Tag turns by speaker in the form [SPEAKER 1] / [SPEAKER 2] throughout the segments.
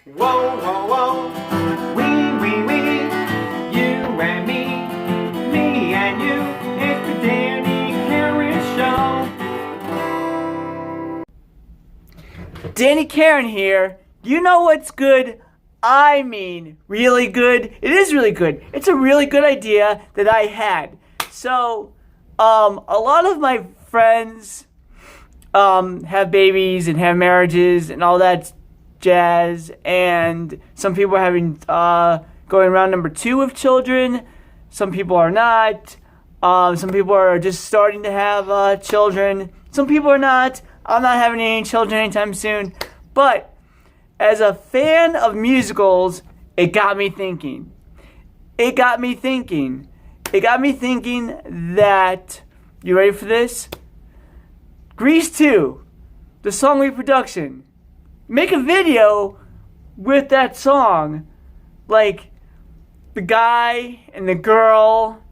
[SPEAKER 1] Whoa, whoa, whoa, we, you and me and you, it's the Danny Karen Show. Danny Karen here. You know what's good? I mean, really good. It is really good. It's a really good idea that I had. So, a lot of my friends, have babies and have marriages and all that jazz, and some people are having going around number 2 of children. Some people are not. Some people are just starting to have children. Some people are not. I'm not having any children anytime soon. But as a fan of musicals, it got me thinking. It got me thinking that, you ready for this? Grease 2, the song reproduction. Make a video with that song, like the guy and the girl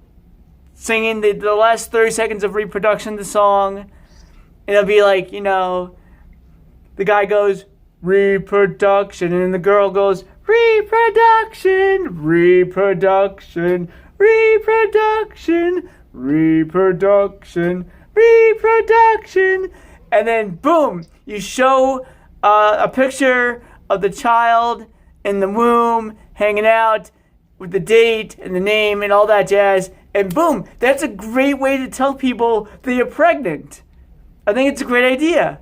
[SPEAKER 1] singing the last 30 seconds of reproduction of the song. And it'll be like, the guy goes, reproduction, and then the girl goes, reproduction, reproduction, reproduction, reproduction, reproduction. And then boom, you show a picture of the child in the womb hanging out with the date and the name and all that jazz, and boom, that's a great way to tell people that you're pregnant. I think it's a great idea.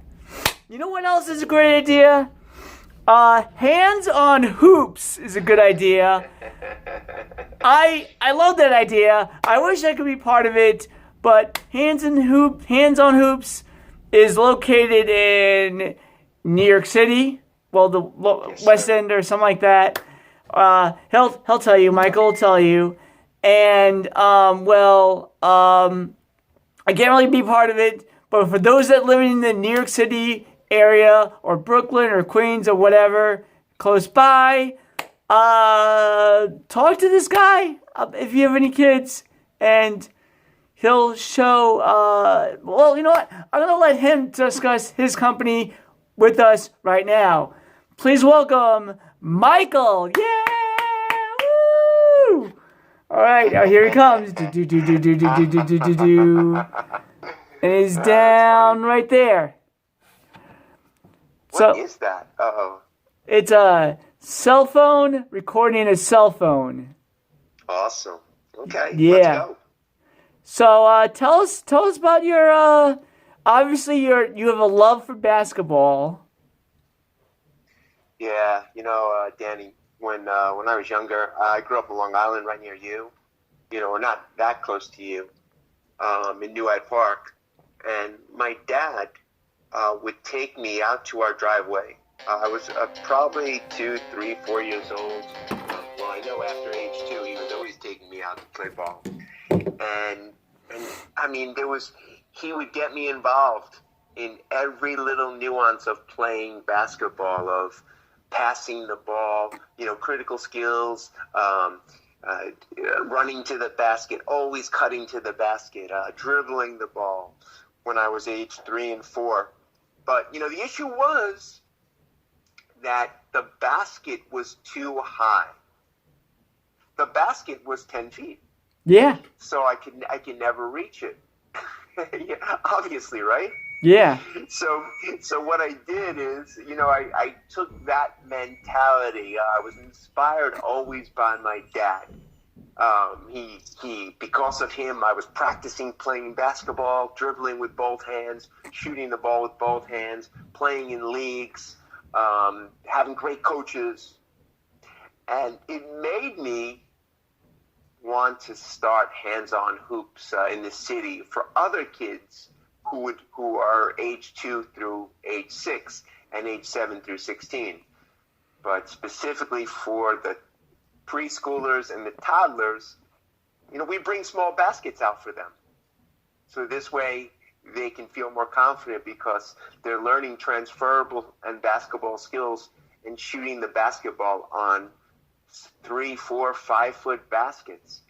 [SPEAKER 1] You know what else is a great idea? Hands on hoops is a good idea. I love that idea. I wish I could be part of it, but Hands on Hoops is located in New York City. Well, the West End or something like that. He'll tell you. Michael will tell you. And I can't really be part of it. But for those that live in the New York City area or Brooklyn or Queens or whatever close by, talk to this guy if you have any kids, and he'll show. Well, you know what? I'm gonna let him discuss his company with us right now. Please welcome Michael. Yeah! Woo! All right, now here he comes. And he's down right there.
[SPEAKER 2] What is that? Uh-oh.
[SPEAKER 1] It's a cell phone recording a cell phone.
[SPEAKER 2] Awesome. Okay.
[SPEAKER 1] Yeah.
[SPEAKER 2] Let's go.
[SPEAKER 1] So tell us about your obviously you have a love for basketball.
[SPEAKER 2] Yeah, Danny, when I was younger, I grew up in Long Island, right near you. We're not that close to you, in New Hyde Park. And my dad would take me out to our driveway. I was probably 2, 3, 4 years old. Well, I know after age 2, he was always taking me out to play ball. And I mean, he would get me involved in every little nuance of playing basketball, of passing the ball, critical skills, running to the basket, always cutting to the basket, dribbling the ball when I was age 3 and 4. But, the issue was that the basket was too high. The basket was 10 feet.
[SPEAKER 1] Yeah.
[SPEAKER 2] So I could never reach it. Yeah, obviously, right?
[SPEAKER 1] Yeah.
[SPEAKER 2] So what I did is, I took that mentality. I was inspired always by my dad. Because of him, I was practicing playing basketball, dribbling with both hands, shooting the ball with both hands, playing in leagues, having great coaches. And it made me want to start hands-on hoops in the city for other kids who are age 2 through age 6 and age 7 through 16. But specifically for the preschoolers and the toddlers, we bring small baskets out for them. So this way they can feel more confident because they're learning transferable and basketball skills and shooting the basketball on 3, 4, 5 foot baskets,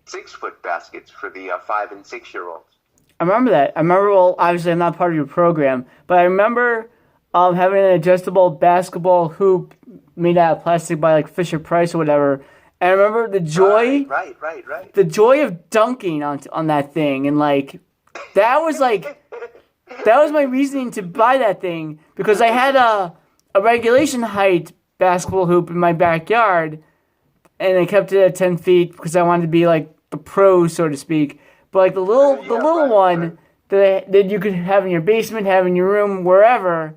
[SPEAKER 2] 6 foot baskets for the 5 and 6 year olds.
[SPEAKER 1] I remember that. Well, obviously I'm not part of your program, but I remember having an adjustable basketball hoop made out of plastic by like Fisher Price or whatever. And I remember the joy,
[SPEAKER 2] Right.
[SPEAKER 1] the joy of dunking on that thing, and like that was my reasoning to buy that thing, because I had a regulation height basketball hoop in my backyard, and I kept it at 10 feet because I wanted to be like the pro, so to speak. But like the little one that you could have in your basement, have in your room, wherever.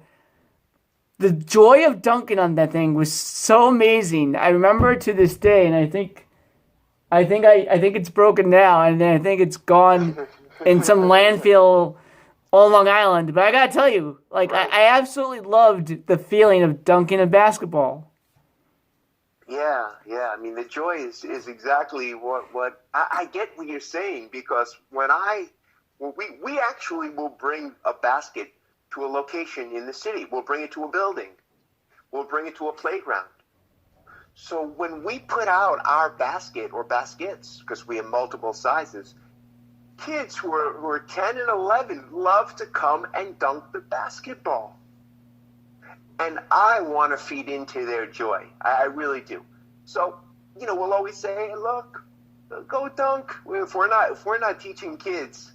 [SPEAKER 1] The joy of dunking on that thing was so amazing. I remember it to this day, and I think it's broken now, and I think it's gone in some landfill on Long Island. But I gotta tell you, like I absolutely loved the feeling of dunking a basketball.
[SPEAKER 2] Yeah. I mean, the joy is exactly what I get what you're saying, because we actually will bring a basket to a location in the city. We'll bring it to a building. We'll bring it to a playground. So when we put out our basket or baskets, because we have multiple sizes, kids who are 10 and 11 love to come and dunk the basketball. And I want to feed into their joy. I really do. So, we'll always say, look, go dunk. If we're not teaching kids,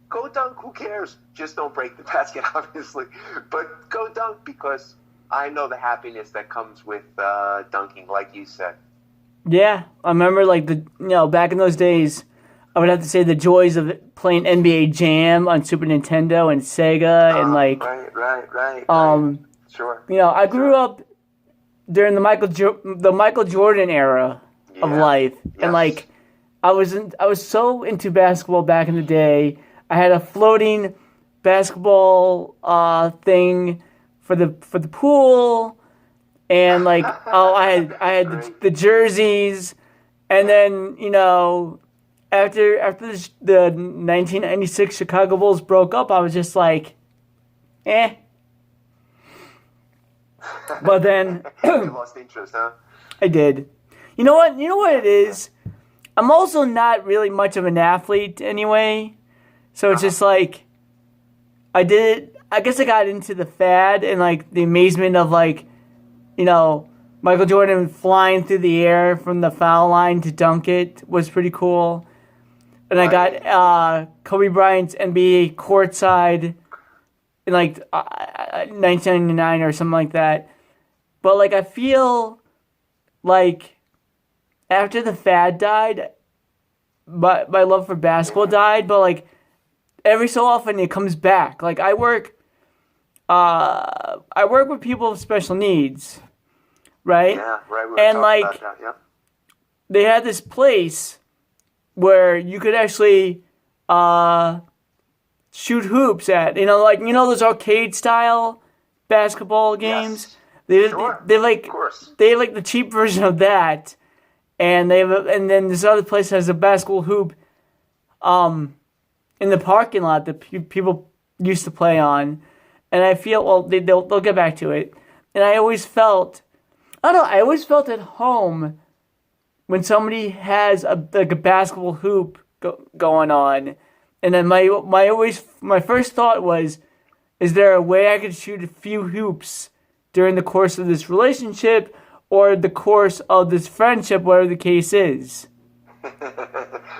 [SPEAKER 2] go dunk, who cares? Just don't break the basket, obviously. But go dunk, because I know the happiness that comes with dunking, like you said.
[SPEAKER 1] Yeah, I remember back in those days, I would have to say the joys of playing NBA Jam on Super Nintendo and Sega and like.
[SPEAKER 2] Right. Sure.
[SPEAKER 1] I grew up during the Michael Jordan era of life, and like I was so into basketball back in the day. I had a floating basketball thing for the pool, and like I had the jerseys, and then after the 1996 Chicago Bulls broke up, I was just like, eh. But then
[SPEAKER 2] you lost interest, huh?
[SPEAKER 1] I did. You know what? You know what it is? I'm also not really much of an athlete anyway. So it's just like, I guess I got into the fad and like the amazement of like, Michael Jordan flying through the air from the foul line to dunk it was pretty cool. And I got Kobe Bryant's NBA courtside in like 1999 or something like that. But like I feel like after the fad died, my love for basketball died, but like every so often it comes back. Like I work with people with special needs, right?
[SPEAKER 2] Yeah, right.
[SPEAKER 1] And like they had this place where you could actually shoot hoops at, those arcade style basketball games.
[SPEAKER 2] Yes.
[SPEAKER 1] They have like the cheap version of that, and then this other place has a basketball hoop in the parking lot that people used to play on. And I feel, they'll get back to it. And I always felt at home when somebody has a basketball hoop going on. And then my first thought was, is there a way I could shoot a few hoops during the course of this relationship or the course of this friendship, whatever the case is?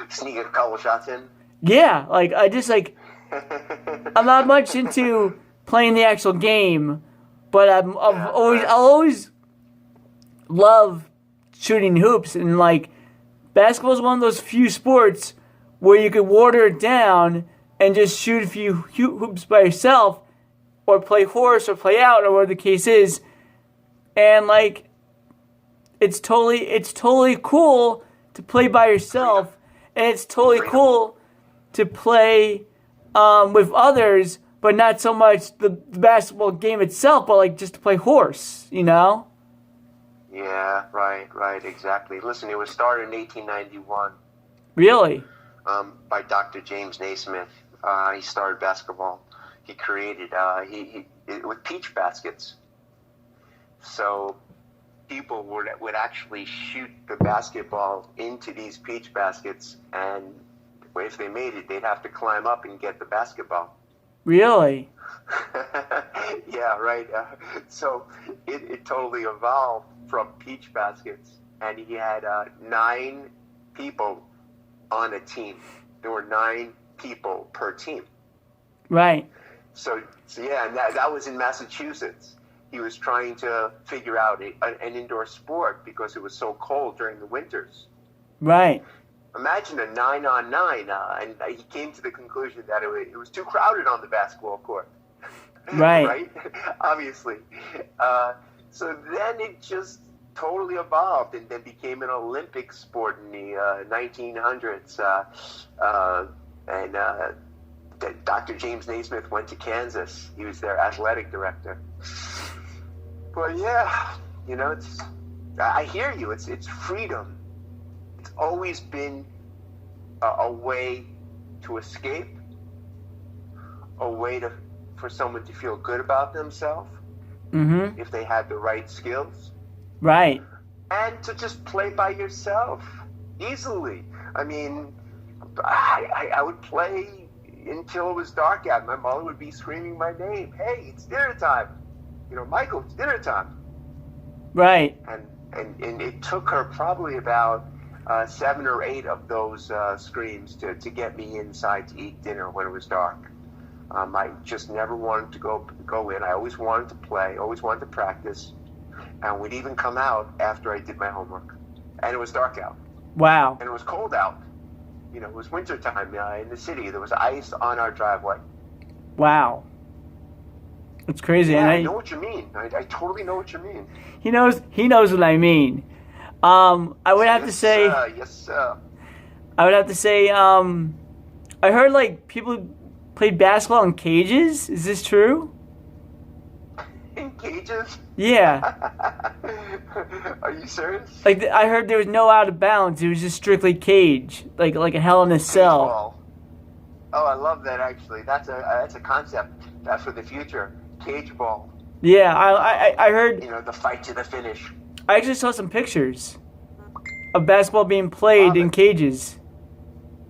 [SPEAKER 2] Sneak a couple shots in?
[SPEAKER 1] Yeah, like I just like I'm not much into playing the actual game, but I'll always love shooting hoops, and like basketball is one of those few sports where you could water it down and just shoot a few hoops by yourself, or play horse, or play out, or whatever the case is, and like it's totally cool to play by yourself, and it's totally cool to play with others, but not so much the basketball game itself, but like just to play horse,
[SPEAKER 2] Yeah, right, exactly. Listen, it was started in 1891.
[SPEAKER 1] Really?
[SPEAKER 2] By Dr. James Naismith. He started basketball. He created with peach baskets. So people would actually shoot the basketball into these peach baskets, and if they made it, they'd have to climb up and get the basketball.
[SPEAKER 1] Really?
[SPEAKER 2] Yeah, right. So it totally evolved from peach baskets, and he had 9 people on a team. There were 9 people per team.
[SPEAKER 1] Right.
[SPEAKER 2] So yeah, and that was in Massachusetts. He was trying to figure out an indoor sport because it was so cold during the winters.
[SPEAKER 1] Right.
[SPEAKER 2] Imagine a 9-on-9, and he came to the conclusion that it was too crowded on the basketball court.
[SPEAKER 1] Right.
[SPEAKER 2] Right? Obviously. So then it just totally evolved and then became an Olympic sport in the 1900s. And Dr. James Naismith went to Kansas. He was their athletic director. But yeah, I hear you. It's freedom. It's always been a way to escape, a way for someone to feel good about themselves if they had the right skills.
[SPEAKER 1] Right.
[SPEAKER 2] And to just play by yourself easily. I mean, I would play until it was dark out. My mother would be screaming my name. Hey, it's dinner time. Michael, it's dinner time.
[SPEAKER 1] Right.
[SPEAKER 2] And it took her probably about 7 or 8 of those screams to get me inside to eat dinner when it was dark. I just never wanted to go in. I always wanted to play, always wanted to practice, and would even come out after I did my homework. And it was dark out.
[SPEAKER 1] Wow.
[SPEAKER 2] And it was cold out. It was wintertime in the city. There was ice on our driveway.
[SPEAKER 1] Wow. It's crazy.
[SPEAKER 2] Yeah,
[SPEAKER 1] And
[SPEAKER 2] I know what you mean. I totally know what you mean.
[SPEAKER 1] He knows what I mean. I would have to say,
[SPEAKER 2] yes, sir.
[SPEAKER 1] I would have to say, I heard like people played basketball in cages. Is this true?
[SPEAKER 2] In cages?
[SPEAKER 1] Yeah.
[SPEAKER 2] Are you serious?
[SPEAKER 1] Like I heard there was no out of bounds. It was just strictly cage, like a Hell in a Cell.
[SPEAKER 2] Ball. Oh, I love that. Actually, that's a concept for the future. Cage ball.
[SPEAKER 1] Yeah, I heard.
[SPEAKER 2] The fight to the finish.
[SPEAKER 1] I actually saw some pictures of basketball being played in cages.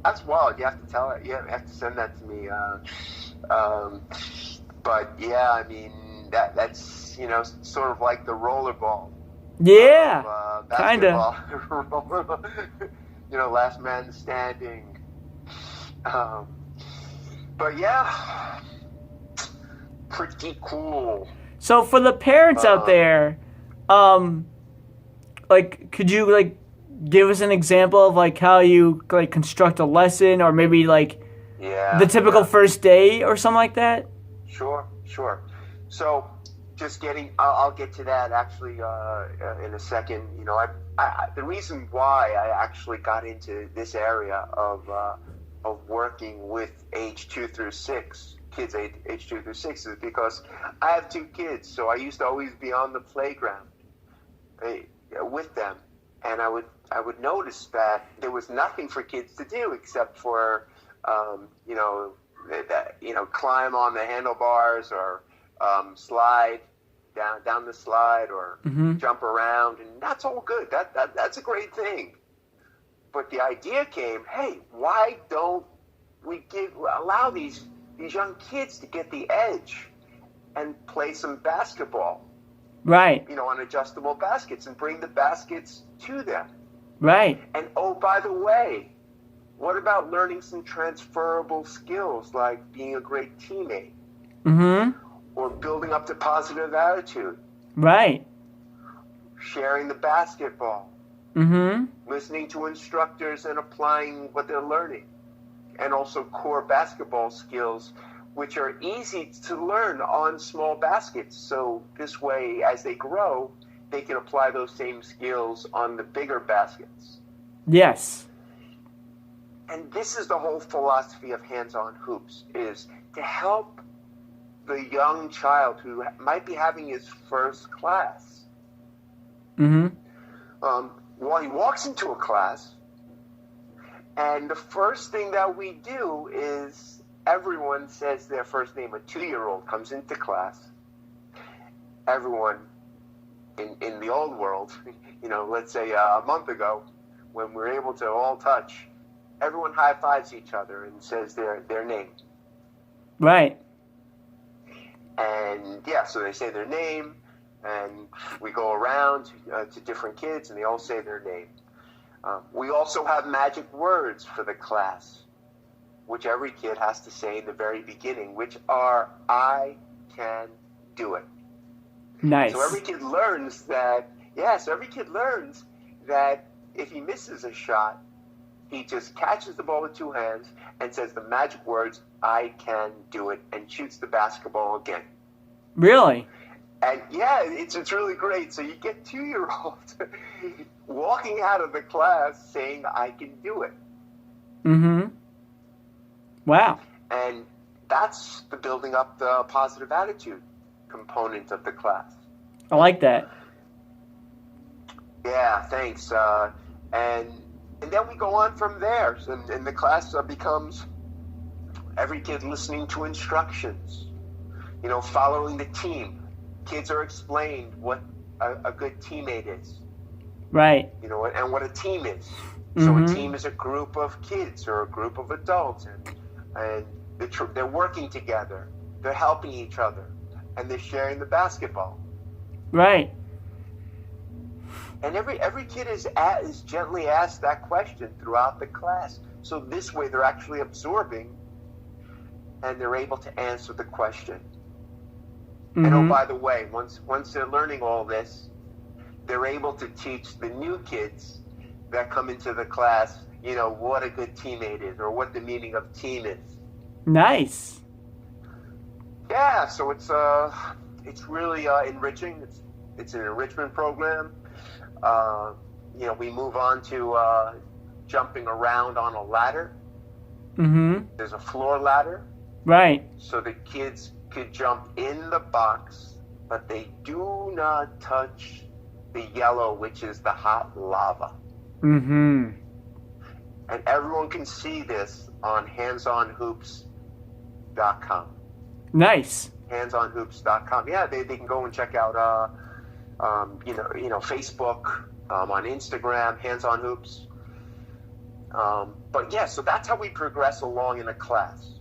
[SPEAKER 2] That's wild. You have to tell it. You have to send that to me. But yeah, I mean that's sort of like the rollerball.
[SPEAKER 1] Yeah, kinda.
[SPEAKER 2] Last man standing. But yeah, pretty cool.
[SPEAKER 1] So for the parents out there, could you give us an example of how you construct a lesson, or maybe the typical first day or something like that?
[SPEAKER 2] Sure. So just I'll get to that actually in a second. The reason why I actually got into this area of working with age 2 through 6, kids age 2 through 6, is because I have 2 kids, so I used to always be on the playground with them, and I would notice that there was nothing for kids to do except for climb on the handlebars or slide down the slide or jump around, and that's all good. That's a great thing. But the idea came, hey, why don't we allow these young kids to get the edge and play some basketball?
[SPEAKER 1] Right.
[SPEAKER 2] On adjustable baskets, and bring the baskets to them.
[SPEAKER 1] Right.
[SPEAKER 2] And oh, by the way, what about learning some transferable skills like being a great teammate? Or building up the positive attitude?
[SPEAKER 1] Right.
[SPEAKER 2] Sharing the basketball. Listening to instructors and applying what they're learning. And also core basketball skills, which are easy to learn on small baskets. So this way, as they grow, they can apply those same skills on the bigger baskets.
[SPEAKER 1] Yes.
[SPEAKER 2] And this is the whole philosophy of hands-on hoops, is to help the young child who might be having his first class. While he walks into a class, and the first thing that we do is everyone says their first name. A 2-year-old comes into class. Everyone in the old world, let's say a month ago, when we're able to all touch, everyone high-fives each other and says their name.
[SPEAKER 1] Right.
[SPEAKER 2] And yeah, so they say their name, and we go around to different kids, and they all say their name. We also have magic words for the class, which every kid has to say in the very beginning, which are, I can do it.
[SPEAKER 1] Nice.
[SPEAKER 2] So every kid learns that, if he misses a shot, he just catches the ball with two hands and says the magic words, I can do it, and shoots the basketball again.
[SPEAKER 1] Really?
[SPEAKER 2] And yeah, it's really great. So you get 2-year-olds walking out of the class saying, I can do it.
[SPEAKER 1] Mm-hmm. Wow.
[SPEAKER 2] And that's the building up the positive attitude component of the class.
[SPEAKER 1] I like that.
[SPEAKER 2] Yeah, thanks. And then we go on from there. And the class becomes every kid listening to instructions, following the team. Kids are explained what a good teammate is.
[SPEAKER 1] Right.
[SPEAKER 2] And what a team is.
[SPEAKER 1] Mm-hmm.
[SPEAKER 2] So a team is a group of kids or a group of adults, and they're working together. They're helping each other, and they're sharing the basketball.
[SPEAKER 1] Right.
[SPEAKER 2] And every kid is gently asked that question throughout the class. So this way they're actually absorbing, and they're able to answer the question.
[SPEAKER 1] Mm-hmm.
[SPEAKER 2] And oh, by the way, once they're learning all this, they're able to teach the new kids that come into the class, what a good teammate is, or what the meaning of team is.
[SPEAKER 1] Nice.
[SPEAKER 2] Yeah, so it's really enriching. It's an enrichment program. We move on to jumping around on a ladder.
[SPEAKER 1] Mm-hmm.
[SPEAKER 2] There's a floor ladder.
[SPEAKER 1] Right.
[SPEAKER 2] So the kids could jump in the box, but they do not touch the yellow, which is the hot lava.
[SPEAKER 1] Mm-hmm.
[SPEAKER 2] And everyone can see this on handsonhoops.com.
[SPEAKER 1] Nice.
[SPEAKER 2] Handsonhoops.com. Yeah, they can go and check out Facebook, on Instagram, Hands on Hoops. But yeah, so that's how we progress along in a class.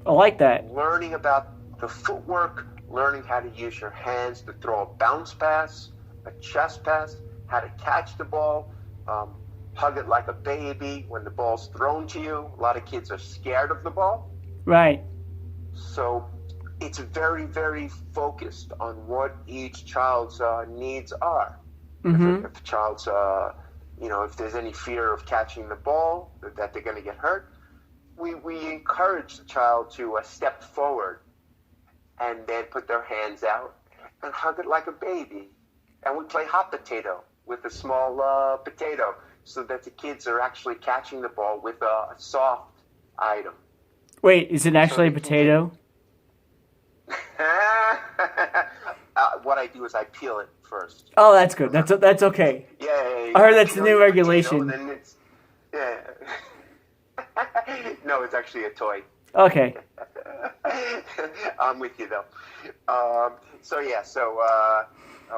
[SPEAKER 1] I like that.
[SPEAKER 2] Learning about the footwork, learning how to use your hands to throw a bounce pass, a chest pass, how to catch the ball, hug it like a baby when the ball's thrown to you. A lot of kids are scared of the ball.
[SPEAKER 1] Right.
[SPEAKER 2] So it's very, very focused on what each child's needs are.
[SPEAKER 1] Mm-hmm.
[SPEAKER 2] If the child's, if there's any fear of catching the ball, that they're going to get hurt, we encourage the child to step forward and then put their hands out and hug it like a baby. And we play hot potato with a small potato so that the kids are actually catching the ball with a soft item.
[SPEAKER 1] Wait, is it actually a potato?
[SPEAKER 2] What I do is I peel it first.
[SPEAKER 1] Oh, that's good. That's okay.
[SPEAKER 2] Yeah.
[SPEAKER 1] I heard that's the new regulation.
[SPEAKER 2] Potato, then no, it's actually a toy.
[SPEAKER 1] Okay.
[SPEAKER 2] I'm with you though.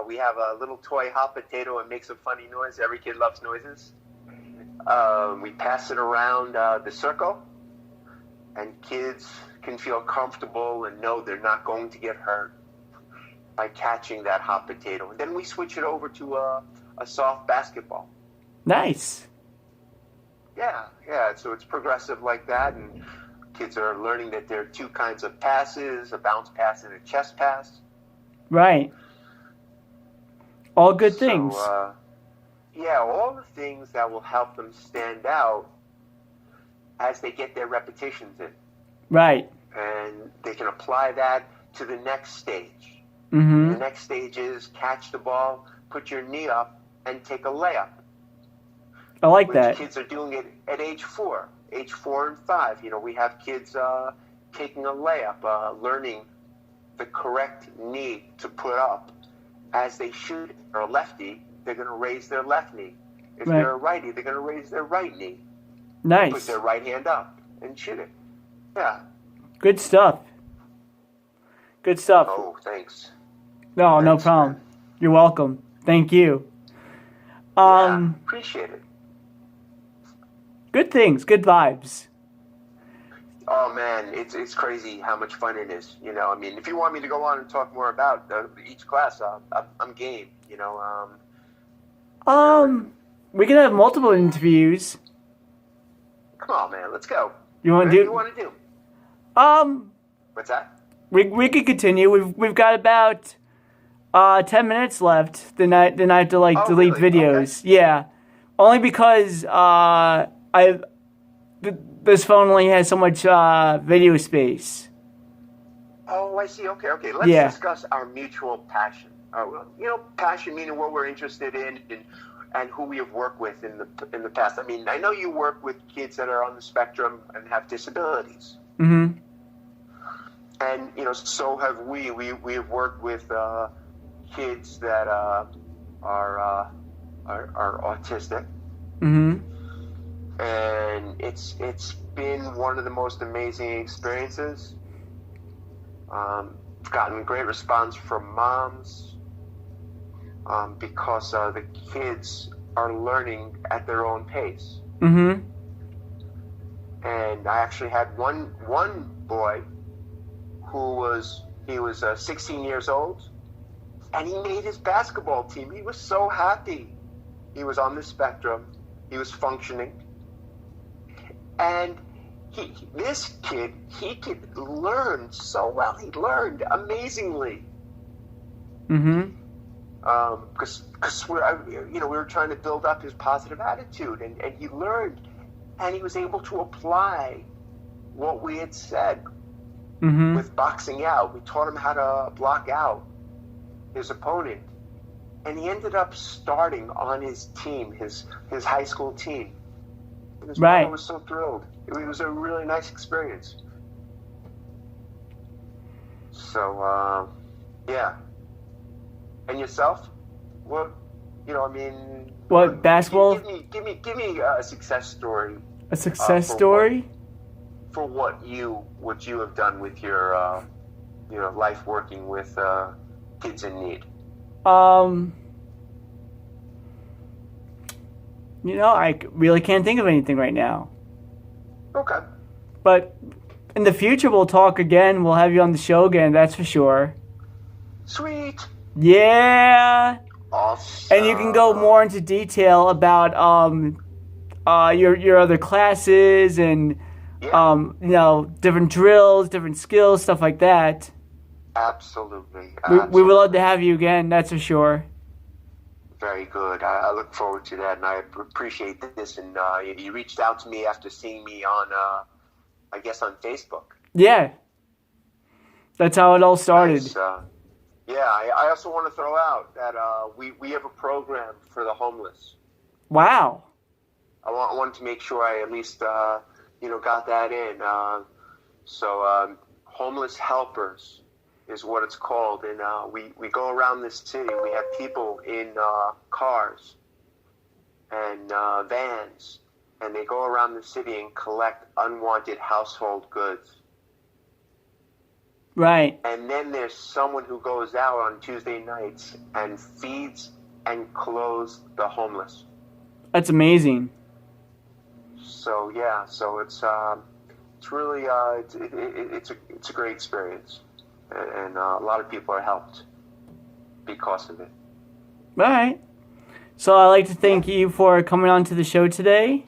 [SPEAKER 2] We have a little toy hot potato. It makes a funny noise. Every kid loves noises. We pass it around the circle, and kids can feel comfortable and know they're not going to get hurt by catching that hot potato. And then we switch it over to a soft basketball.
[SPEAKER 1] Nice.
[SPEAKER 2] Yeah. So it's progressive like that, and kids are learning that there are two kinds of passes, a bounce pass and a chest pass.
[SPEAKER 1] Right. All good things.
[SPEAKER 2] All the things that will help them stand out as they get their repetitions in.
[SPEAKER 1] Right.
[SPEAKER 2] And they can apply that to the next stage.
[SPEAKER 1] Mm-hmm.
[SPEAKER 2] The next stage is catch the ball, put your knee up, and take a layup.
[SPEAKER 1] I like that.
[SPEAKER 2] Kids are doing it at age 4 and 5. We have kids taking a layup, learning the correct knee to put up. As they shoot, if they're a lefty, they're going to raise their left knee. If they're a righty, they're going to raise their right knee.
[SPEAKER 1] Nice.
[SPEAKER 2] Put their right hand up and shoot it. Yeah.
[SPEAKER 1] Good stuff. Good stuff.
[SPEAKER 2] Oh, thanks.
[SPEAKER 1] No problem.
[SPEAKER 2] Man.
[SPEAKER 1] You're welcome. Thank you.
[SPEAKER 2] Appreciate it.
[SPEAKER 1] Good things. Good vibes.
[SPEAKER 2] Oh man, it's crazy how much fun it is. You know, I mean, if you want me to go on and talk more about each class, I'm game. You know,
[SPEAKER 1] We can have multiple interviews.
[SPEAKER 2] come on, man, let's go.
[SPEAKER 1] You want
[SPEAKER 2] Whatever
[SPEAKER 1] to
[SPEAKER 2] you want to do?
[SPEAKER 1] do?
[SPEAKER 2] What's that?
[SPEAKER 1] We could continue. We've got about 10 minutes left. Then I have to like
[SPEAKER 2] Oh,
[SPEAKER 1] delete
[SPEAKER 2] really?
[SPEAKER 1] videos. Yeah, only because this phone only has so much video space.
[SPEAKER 2] Oh, I see. Okay. Let's
[SPEAKER 1] Yeah.
[SPEAKER 2] discuss our mutual passion. Well, you know, passion meaning what we're interested in and who we have worked with in the past. I mean, I know you work with kids that are on the spectrum and have disabilities.
[SPEAKER 1] Mm-hmm.
[SPEAKER 2] And you know, so have we. We have worked with kids that are autistic,
[SPEAKER 1] Mm-hmm.
[SPEAKER 2] and it's been one of the most amazing experiences. Gotten great response from moms because the kids are learning at their own pace.
[SPEAKER 1] Mm-hmm.
[SPEAKER 2] And I actually had one boy who was 16 years old, and he made his basketball team. He was so happy. He was on the spectrum. He was functioning, and this kid could learn so well. He learned amazingly.
[SPEAKER 1] Mm-hmm.
[SPEAKER 2] Because we were trying to build up his positive attitude, and he learned, and he was able to apply what we had said.
[SPEAKER 1] Mm-hmm.
[SPEAKER 2] With boxing out. We taught him how to block out his opponent. And he ended up starting on his team, his high school team. And his
[SPEAKER 1] Right.
[SPEAKER 2] mother was so thrilled. It was a really nice experience. So, yeah. And yourself? What,
[SPEAKER 1] What, basketball?
[SPEAKER 2] Give me a success story.
[SPEAKER 1] A success story?
[SPEAKER 2] For what you have done with your life working with kids in need.
[SPEAKER 1] I really can't think of anything right now.
[SPEAKER 2] Okay.
[SPEAKER 1] But in the future, we'll talk again. We'll have you on the show again, that's for sure.
[SPEAKER 2] Sweet.
[SPEAKER 1] Yeah.
[SPEAKER 2] Awesome.
[SPEAKER 1] And you can go more into detail about your other classes and different drills, different skills, stuff like that.
[SPEAKER 2] Absolutely.
[SPEAKER 1] We would love to have you again, that's for sure.
[SPEAKER 2] Very good. I look forward to that, and I appreciate this. And you reached out to me after seeing me on, I guess, on Facebook.
[SPEAKER 1] Yeah. That's how it all started.
[SPEAKER 2] Nice. I also want to throw out that we have a program for the homeless.
[SPEAKER 1] Wow.
[SPEAKER 2] I wanted to make sure I at least got that in. Homeless helpers is what it's called, and we go around this city. We have people in cars and vans, and they go around the city and collect unwanted household goods.
[SPEAKER 1] Right.
[SPEAKER 2] And then there's someone who goes out on Tuesday nights and feeds and clothes the homeless.
[SPEAKER 1] That's amazing.
[SPEAKER 2] So it's really it's a great experience, and a lot of people are helped because of it.
[SPEAKER 1] All right. So I'd like to thank you for coming on to the show today.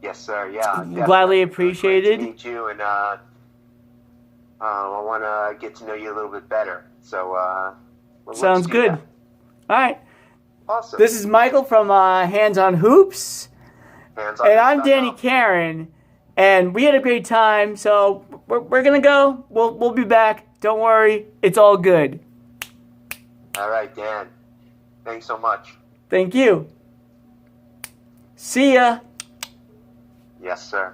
[SPEAKER 2] Yes, sir. Yeah,
[SPEAKER 1] Gladly
[SPEAKER 2] definitely.
[SPEAKER 1] appreciated.
[SPEAKER 2] Great to meet you, and I want to get to know you a little bit better. So let's
[SPEAKER 1] Sounds
[SPEAKER 2] do
[SPEAKER 1] good.
[SPEAKER 2] that.
[SPEAKER 1] All right.
[SPEAKER 2] Awesome.
[SPEAKER 1] This is Michael from Hands on Hoops.
[SPEAKER 2] Hands on
[SPEAKER 1] And I'm
[SPEAKER 2] Hoops.com.
[SPEAKER 1] Danny Karen, and we had a great time. So we're gonna go. We'll be back. Don't worry, it's all good.
[SPEAKER 2] All right, Dan. Thanks so much.
[SPEAKER 1] Thank you. See ya.
[SPEAKER 2] Yes, sir.